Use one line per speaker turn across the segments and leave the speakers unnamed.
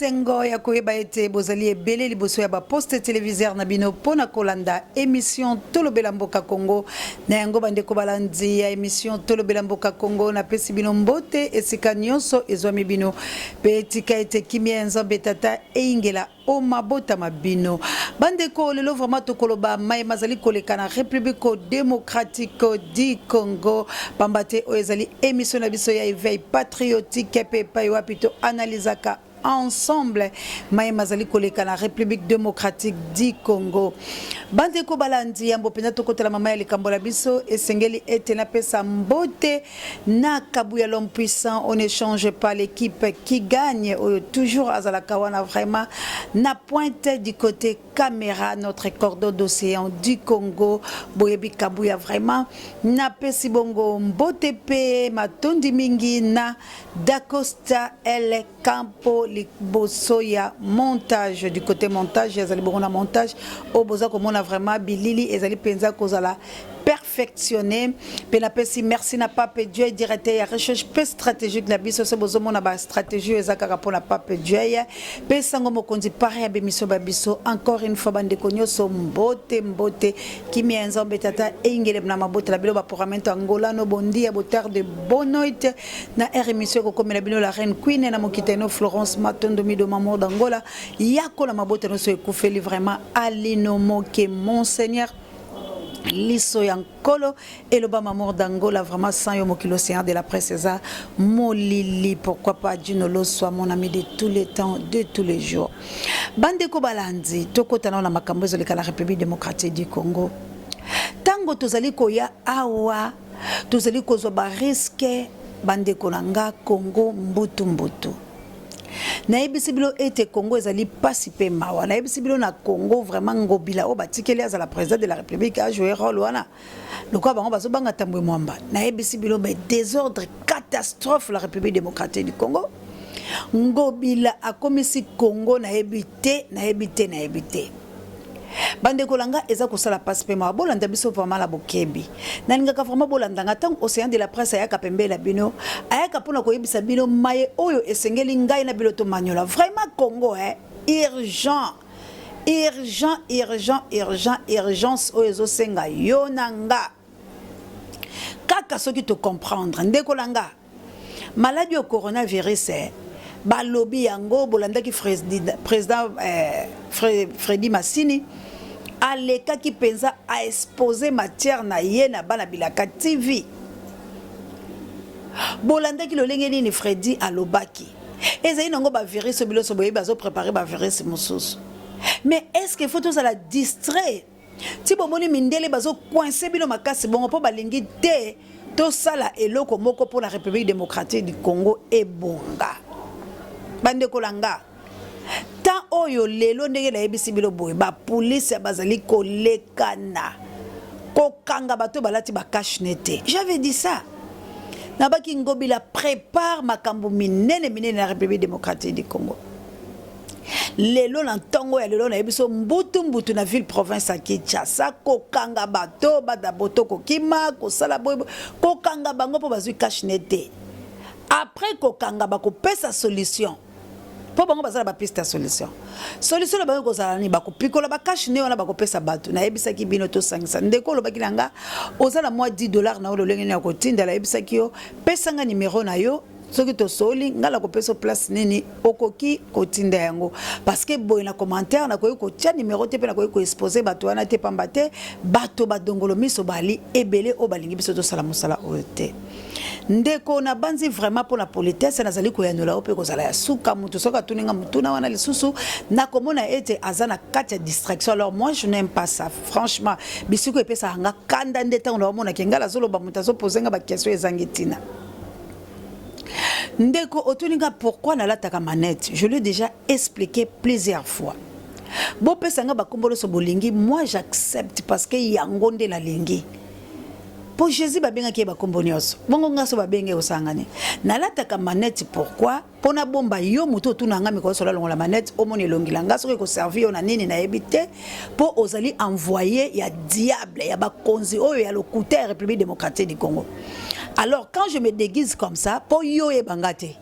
Esengo ya koyeba ete bozali ebele liboso ya ba poste téléviseur na bino pona kolanda émission Tolobela Mboka Congo na yango bandeko balandi ya émission Tolobela Mboka Congo na pesi bino mbote esika nyonso ezwami bino pe etika ete kimia nzambe tata eingela o mabota mabino bandeko lelo vraiment tokoloba mai mazali koleka na République démocratique du Congo pambate o ezali émission na biso ya éveil patriotique pe pa yo apito analysaka ensemble mai mazali koleka na République démocratique du Congo bandeko balandi yambo pena tokotela mama ya likambo la biso esengeli ete na pesa mbote na kabuya l'homme puissant. On ne change pas l'équipe qui gagne toujours azala kawana vraiment na pointe du côté caméra notre cordon d'océan du Congo boyebi kabuya vraiment na pesi bongo mbote pe matondi mingi na Dacosta El Campo Libosoya montage du côté montage ezali bongo na montage o boza komona vraiment bilili ezali penza kozala perfectionné pe na pesi merci na pape Dieu directeur ya recherche pe stratégique na biso se bozomona ba stratégie ezaka pour na pape Dieu pe sango mokonzi pare ya bemiso ba biso encore une fois bande konyoso mbote kimi nzambe tata engele na mabota la bilo ba programmento Angola no bondi ya botar de bonoite na émission ko komela bino la reine queen na mokiteno Florence Matondo mi do mamour d'Angola yako na mabota no so ekufeli vraiment alino moke monseigneur Liso Yankolo et le bas mamour d'Angola vraiment sans yomoki l'océan de la presse ça molili pourquoi pas Junolo soit mon ami de tous les temps de tous les jours bandeko balandi tokotana na makambo ezali la République démocratique du Congo tango tozali koya awa tozali kozwa ba risque bandeko nanga Congo mbutu na ebisibilo ete Congo ezali pasi pe mawa na ebisibilo na Congo vraiment ngobila o batikeli azala président de la République a joué rôle wana lokwa bango bazo banga tambwe mwamba na ebisibilo be désordre catastrophe la République démocratique du Congo ngobila akomisi Congo na ebité bande kolanga eza kosala passe pe ma bolanda biso vraiment la bokebi na ngaka vraiment bolanda ngata océan de la presse ayaka pembela bino ayaka pona koyebisa bino maye oyo esengeli ngai na biloto manyola vraiment Congo urgence oyo ezosenga yo nanga kaka soki to comprendre ndekolanga maladie au coronavirus balobi yango bolandaki président Freddy Massini aleka ki penza a exposer matière na ye na bana bilaka TV bolandaki lolengeni ni Freddy alobaki ezali nango ba virus biloso boye bazo préparer ba virus mususu mais est-ce que faut tous à la distraire ti bomoni mindele bazo coincer bino makasi bongo po balingi te to sala eloko moko pour la République démocratique du Congo et bonga bande kolanga ta oyo lelo ndenge na ebisi bilo boy ba police bazali kolekana kokanga bato balati ba cache nete j'avais dit ça nabaki ngobila prépare makambo minene na République démocratique du Congo lelo na ntongo ya lelo na ebiso mbutu na ville province ya Kinshasa kokanga bato badaboto kokima kosala boy kokanga bango po bazui cache nete après kokanga bakopesa solution po bango bazala ba piste solution la bango kozala ni bakopikola ba cash ne wana bakopesa bato na yebisaki bino to sangisa ndeko lo bakilanga ozala moi $10 na ololenge na kotinda la yebisaki yo pesanga numéro na yo soki to soli ngala kopesa place nini okoki kotinda yango parce que boy na commentaire na koyi ko tia numéro te pe na koyi ko exposer bato wana te pambate bato badongolo miso bali ebele o balingi biso to sala musala ote ndeko na banzi vraiment pour la politesse nazali ko yanola ope ko zala ya suka mutu soka tuninga mutuna wana lisusu na komona ete azana kati ya distraction alors moi je n'aime pas ça franchement bisuko epesa nga kanda ndeta on mona kengala zolo ba mutazo posenga ba question ezangitina ndeko otuninga pourquoi na lataka manette je l'ai déjà expliqué plusieurs fois bo pesanga ba kombolo so bolingi moi j'accepte parce que yango nde la lingi po Jésus babenga ki ba kombonyoso bongo ngaso babenge osangane na lataka manette pourquoi pona bomba yo muto tunanga miko so la longola manette omoni longila ngaso ko servir na nini na ebité po ozali envoyer ya diable ya ba konzi oyo ya lokuta République démocratique du Congo. Alors quand je me déguise comme ça pour yo e bangate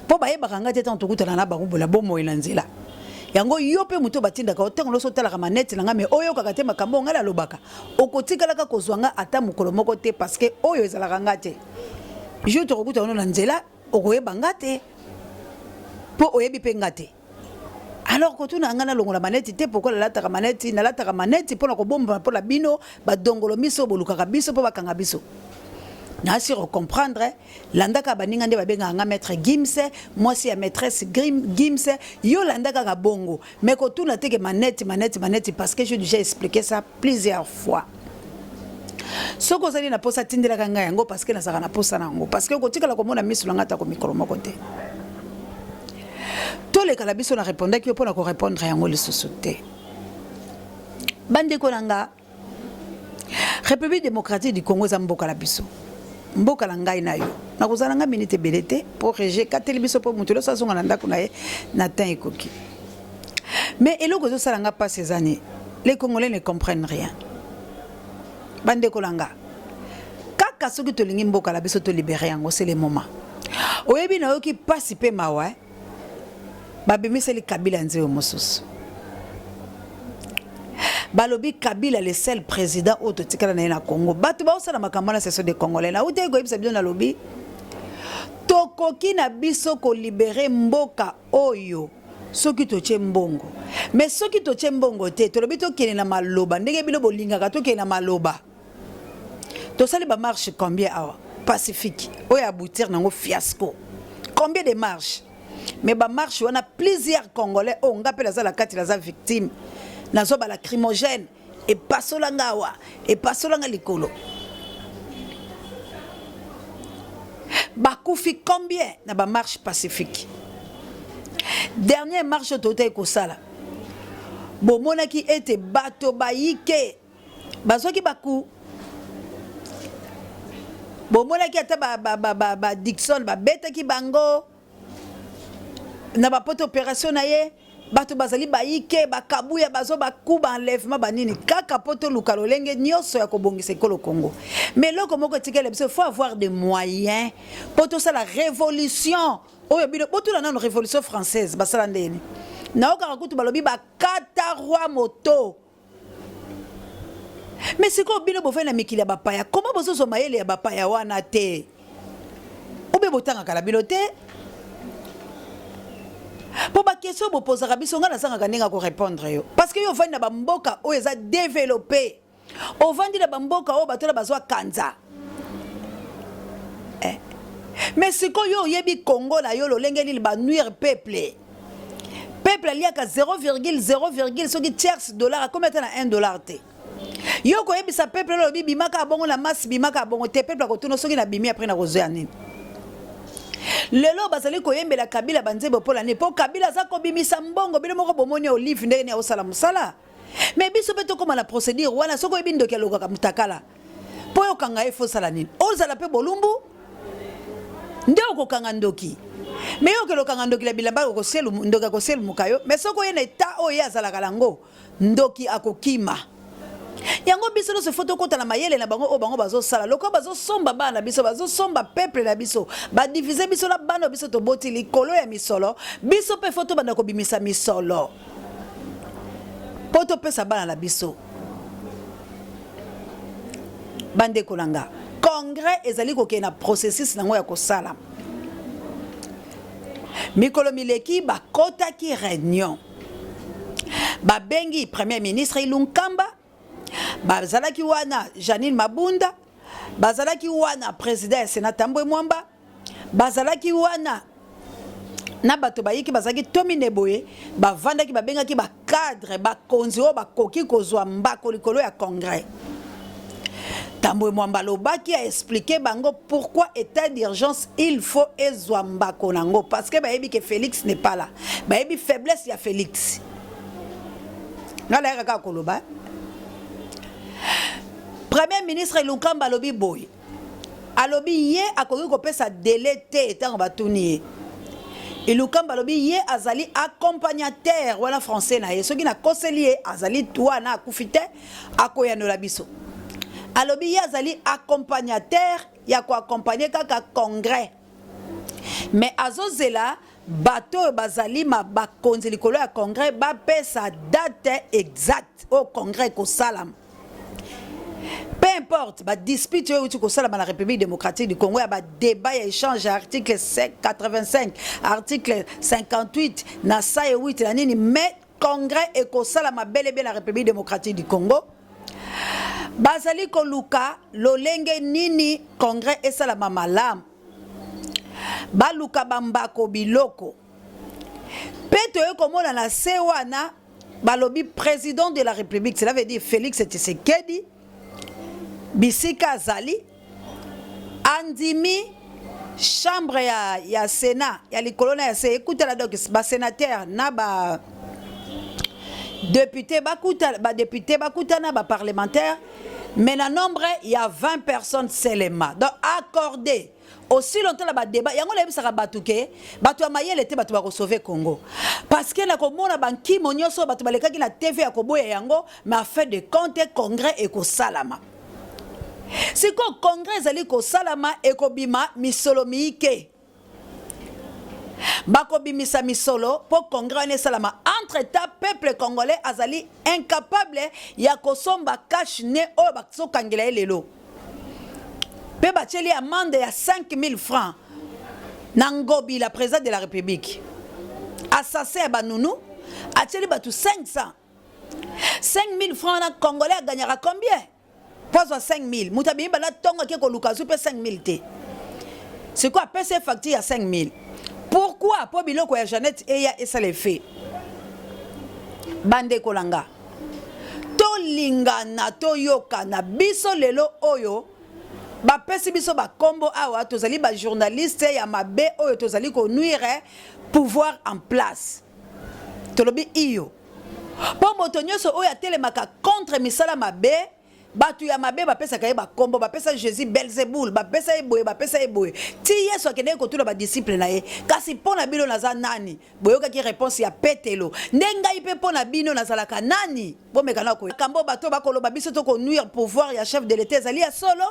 po ba yeba kanga teta ntukuta na bango bola bomo elanzela yango yope muto batinda ka otango loso tala ka maneti nanga me oyo kaka te makambo ngala lobaka okotikala ka kozwanga ata mukolo moko te parce que oyo ezala kanga te je te okuta ono na nzela okoyeba ngate po oyebi pe ngate alors que tu na ngana longola maneti te pourquoi la lataka maneti pour na kobomba pour la bino ba dongolo miso boluka ka biso po bakanga biso na si comprendre landaka baninga nde babenga nga maître Gimse moi si ya maîtresse Gimse yo landaka ka bongo mais ko tu na teke maneti parce que j'ai déjà expliqué ça plusieurs fois soko zali na posa tindela kanga yango parce que na saka na posa nango parce que ko tikala ko mona miso langa ta ko mikolo moko te tous les calabiso na répondait que pour na ko répondre yango le société bande ko nanga République démocratique du Congo za mboka la biso mboka la ngai na yo na kozala nga minute belete pour réger kateli biso pour mutulo sa songa na ndako na ye na temps ekoki mais eloko zo sala nga pas ces années les Congolais ne comprennent rien bande ko langa kaka soki to lingi mboka la biso to libérer yango c'est le moment oyebi na yo ki pasi pe mawa babimiseli Kabila nzeo mosusu balobi Kabila le seul président autotikala na Congo batu ba osala makambo na seso de Congolais na uté ko yebisa bien na lobi tokoki na biso ko libérer mboka oyo soki to mbongo mais soki to mbongo te to lobi to kene na maloba ndenge bino bolinga ka to kene na maloba to sali ba marche combien awa pacifique oyo aboutir nango fiasco combien de marches mais ba marche on a plusieurs Congolais on ngapela za la kati la za victime nazo ba lacrymogène et pasolanga wa et pasolanga likolo bakufi combien na ba marche pacifique dernière marche toté ko sala bomona ki ete bato baike bazoki baku bomona ki ata ba Dixon ba beta ki bango na ba poto opération na ye bato bazali baike bakabuya bazo bakuba enlèvement banini kaka poto lukalolenge nyoso ya kobongisa ekolo Congo mais loko moko tikele biso faut avoir des moyens poto ça la révolution oyo bino poto na no révolution française basala ndeni na oka kutu balobi bakata roi moto mais c'est quoi bino bofena mikili ya bapaya comment bozo so mayele ya bapaya wana te obe botanga kala bino te pour ba question bo poser biso ngana sanga kaninga ko répondre yo parce que yo vandi na bamboka o eza développer o vandi na bamboka o batola bazwa kanza mais siko yo yebi Congo na yo lo lengeli ba nuire peuple liaka 0,0, soki tiers dollar combien na $1 te yo ko yebi sa peuple lo bimaka bongo na masse bimaka bongo te peuple ko tuno soki na bimi après na rozo ya nini lelo bazali koyembela Kabila banzebo pola ne po Kabila za ko bimisa mbongo bino moko bomoni olive ndenge ne osala musala mais biso beto koma la procédure wana soko ebindo ke loka mutakala po yo kanga efo sala nini ozala pe bolumbu ndeo ko kanga ndoki mais yo ke lokanga ndoki la bilamba ko selu ndoka ko selu mukayo mais soko yena eta o ya zala kalango ndoki akokima yango biso no se foto kota na mayele na bango o bango bazo sala loko bazo somba bana biso bazo somba peuple na biso ba diviser biso na bana biso to boti likolo ya misolo biso pe foto bana ko bimisa misolo poto pesa bana na biso bande kolanga congrès ezali ko kena processus nango ya ko sala mikolo mileki ba kota ki réunion ba bengi premier ministre Ilunkamba bazalaki wana Janine Mabunda bazalaki wana président sénateur Mbwe Mwamba bazalaki wana na bato bayiki bazalaki Tomine Boye bavandaki babengaki ba cadre ba konzi o bakoki kozwa mbako likolo ya congrès Tambwe Mwamba lobaki a expliqué bango pourquoi état d'urgence il faut ezwa mbako nango parce que bayebi que Félix n'est pas là bayebi faiblesse ya Félix ngala ya kaka koloba Premier ministre Ilunkamba alobi boy alobi ye akoki kopesa délai te etango batuni Ilunkamba alobi ye azali accompagnateur wana français na ye soki na koseli ye azali wana akufite akoyanola biso alobi ye azali accompagnateur ya ko accompagner kaka congrès mais azozela bato bazali bakonzi likolo ya congrès bapesa date exacte au congrès kosalama. Peu importe, ba dispute yoyuti kosalama la République démocratique du Congo, ba débat et échange article 85, article 58, na sa 8 la nini, mais congrès et kosalama bel et bien la République démocratique du Congo. Bazali koluka lolenge nini congrès et salama malam. Baluka bambako biloko. Peto yo komona na sewana balobi président de la République, cela veut dire Félix Tshisekedi. Bisika azali andimi chambre ya Sénat ya likolona ya se écoute la donc ba sénateur na ba député bakuta na ba parlementaire mais na nombre il y a 20 personnes seulement donc accordé aussi longtemps la débat yango la bisaka batuke batu amayele te batu ba sauver Congo parce que na komona banki monyoso batu balekaki na TV ya koboya yango mais a fait de compte congrès et ko salama. Si le congrès zali ko salama ekobima misolo miike bakobimisa misolo pour congrès ne salama entre temps peuple congolais azali incapable ya kosomba cash ne o bakso kangela lelo pe bacheli amende ya 5000 francs nangobi la président de la République assassin banunu acheli batu 500 5000 francs na congolais gagnera combien? Pas 5000. Moutabi bana tonga ke ko lukazu pe 5000 te. C'est quoi PC facture à 5000? Pourquoi pour biloko ya Jeannette et ya ça les fait? Bande kolanga. To lingana to yokana biso lelo oyo ba pesi biso ba kombo awa tozali ba journaliste ya mabe oyo tozali ko nuire pouvoir en place. Tolobi iyo. Pour motonyoso oyo atelemaka contre misala mabe batu ya mabe bapesa kaye ba kombo bapesa Jésus Belzeboul bapesa eboye ti Yesu akende ko tula ba disciple na ye kasi pona bino naza nani boyoka ki réponse ya petelo ndenga ipe pona bino nazalaka nani bomeka na ko kambo bato bakoloba biso to ko nuire pouvoir ya chef de l'état zali ya solo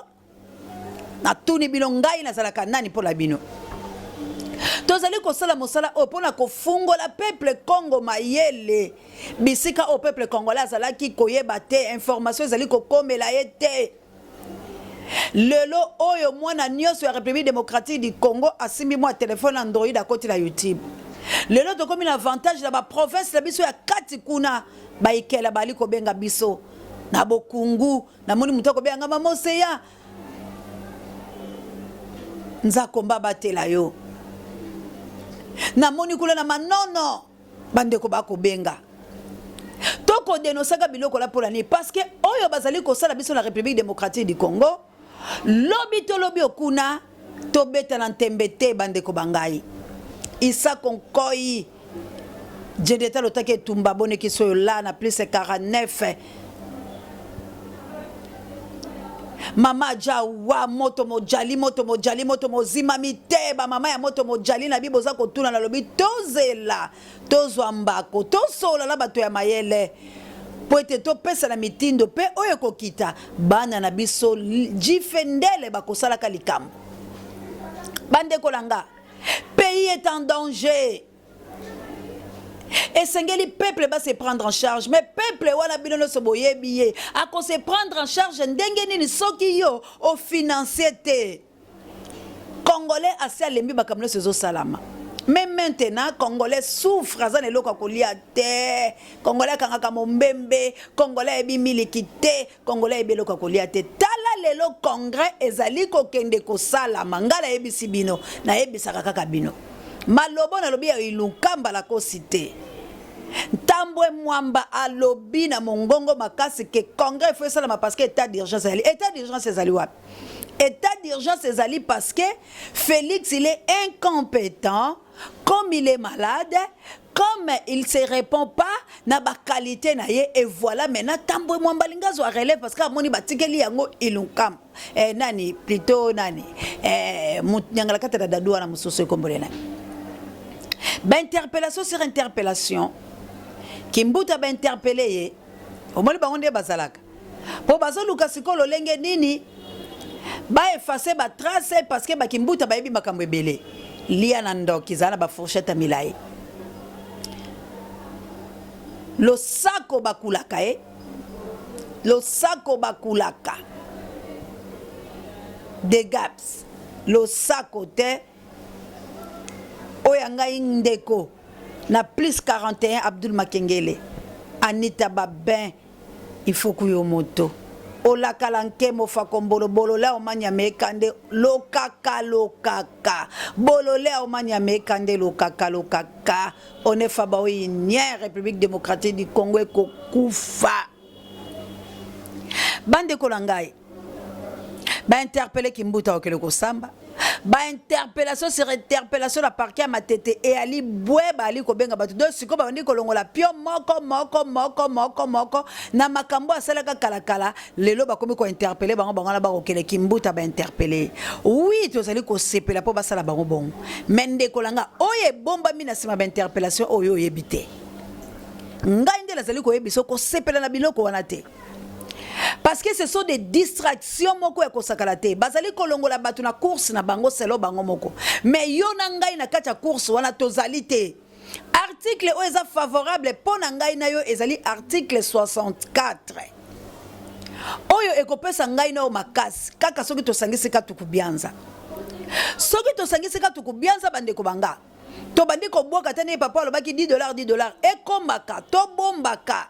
na tuni bino ngai nazalaka nani pona bino tozali kosala mosala o pona kofungola peuple Congo mayele bisika au peuple congolais azalaki koyeba te information ezali kokomela ye te lelo oyo mwana nyonso ya République démocratique du Congo asimbi mwa téléphone Android à côté la YouTube lelo tokomi na avantage na ba province la biso ya kati kuna baikela bali kobenga biso na bokungu na moni mutako benga mamoseya nzakomba batela yo na moni kula na manono bandeko bako benga toko denosaka biloko la polani parce que oyo bazali ko sala biso la République démocratique du Congo lobi to lobi okuna to beta na tembete bandeko bangai isa konkoi jedeta lotake tumba bone kiso la na plus 49 mama jawa moto mojali mozima miteba mama ya moto mojali na biboza kotuna na lobi tozela tozwa mbako tosola la bato ya mayele po ete topesa na mitindo pe oyo kokita bana na biso jifendele bakosalaka likambo bandeko langa pays est en danger. Et Sengeli peuple va se prendre en charge. Mais peuple wana bino no soboye biye. A ko se prendre en charge ndengeni ni soki yo au financier te. Congolais assez lembi bakamlo sezo salama. Mais maintenant Congolais souffre azane loko kolia te. Congolais kangaka mombembe, Congolais ebi milikite, Congolais ebi loko kolia te. Tala lelo congrès ezali ko kende ko sala mangala ebi sibino na ebi sakaka bino. Malobo na lobi ya ilukamba la kosite. Tambwe mwamba alobi na mongongo makasi ke congrès faut ça parce que état d'urgence ezali. État d'urgence ezali wapi? État d'urgence ezali parce que Félix il est incompétent, comme il est malade, comme il se répond pas na ba qualité na ye et voilà maintenant tambwe mwamba lingazo relève parce que amoni batikeli yango ilukamba. Nani plutôt nani nyangala kata dadua na musoso kombolena. Interpellation sur interpellation Kimbuta ba interpeller ye omoni bangonde bazalaka po bazoluka sikolo lenge nini ba effacer ba trace parce que ba Kimbuta ba yebi makambo ebele lia na ndoki zala ba fourchette à milai lo sako bakulaka lo sako bakulaka de gaps lo sako te oyanga indeko na plus 41 Abdul Makengele Anita Babin il faut kuyo moto ola kalanke mofa kombolo bolola omanya mekande lokaka bolola omanya mekande lokaka one faba oyinye République démocratique du Congo ko kufa bande kolangai ba interpeller Kimbuta okele ko samba ba interpellation sur interpellation la parquet matete et ali bweba ali ko benga batu do siko ba ndi kolongola pio moko na makambo asalaka kala lelo ba komi ko interpeller bango na ba okele Kimbuta ba interpeller oui to sali ko sepela po ba sala bango bon mende kolanga oye bomba mina sima ba interpellation oyo yebite ngai ndela sali ko yebiso ko sepela na biloko wana te. Parce que ce sont des distractions moko ko sakalate bazali kolongola batu na course na bango selo bango moko mais yo na ngai na kati ya course wana tozalité article oeza favorable pour na ngai na yo ezali article 64 oyo ekopesa ngai na o makasi kaka soki tosangisi katuku bianza soki tosangisi katuku bianza bande ko banga to bande ko boka tane papa alobaki $10 ekombaka to bombaka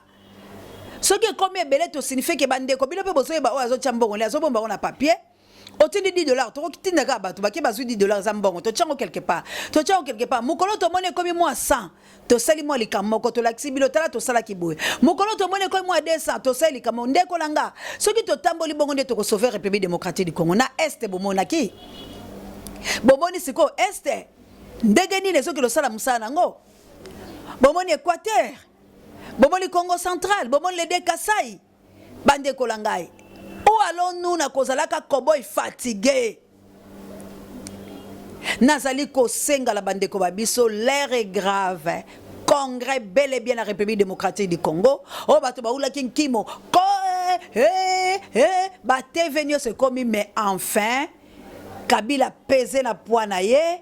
ce qui est comme belé to signifie que bande ko bilo pe boso ba o azo chambongo le azo bomba on a papier otindi $10 to kitinda ka batu baki bazu $10 za mbongo to chango quelque part mukolo to mone komi moi 100 to sali moi likamoko to laxi bilo tala to sala kiboye mukolo to mone komi moi 200 to sali likamo ndeko langa soki to tamboli bongo nde to ko sauver République démocratique du Congo na est bomona ki bomoni siko est ndegeni les soki lo sala musana ngo bomoni Équateur bomoni Congo central bomoni le Kasai bande kolangai ou allons-nous na kozalaka cowboy fatigué nazali ko senga la bande ko babiso l'air est grave congrès bel et bien la République démocratique du Congo o bato baula kinkimo ko ba venir se commis mais enfin Kabila pesé na poana ye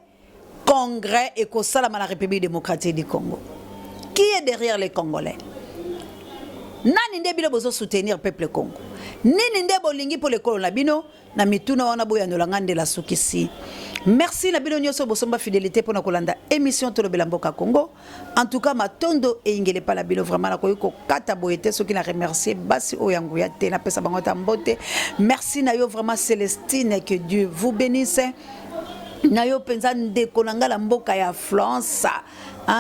congrès et ko salama la République démocratique du Congo. Qui est derrière les Congolais? Nani nde bilo bozo soutenir peuple Congo? Nini nde bolingi pour le kolonabino na mituna wana boya nolangande la sukisi. Merci na bino nyoso bosomba fidélité pour na kolanda émission Tolobela Mboka Congo. En tout cas matondo e ingele pa la bino vraiment na koyiko kata boyete ceux qui na remercier basi oyangu ya te na pesa bango tambote. Merci na yo vraiment Célestine, que Dieu vous bénisse. Nayo penza ndeko nanga la mboka ya France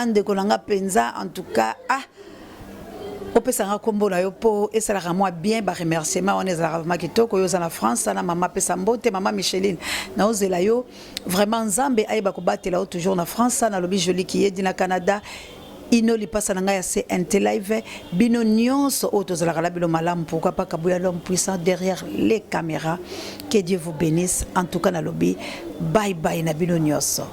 ndeko nanga penza en tout cas opesa nga kombo na yo po esalaka moi bien ba remerciement on ezala vraiment kitoko yo za na France na mama pesa mbote mama Micheline na ozela yo vraiment nzambe ayeba ko batela yo toujours na France na lobi joli ki yedi na Canada ino li pasa na nga ya CNT live bino nyonso otozala la bino malamu pourquoi pas kabuya l'homme puissant derrière les caméras. Que Dieu vous bénisse en tout cas na lobi bye bye na bino nyonso.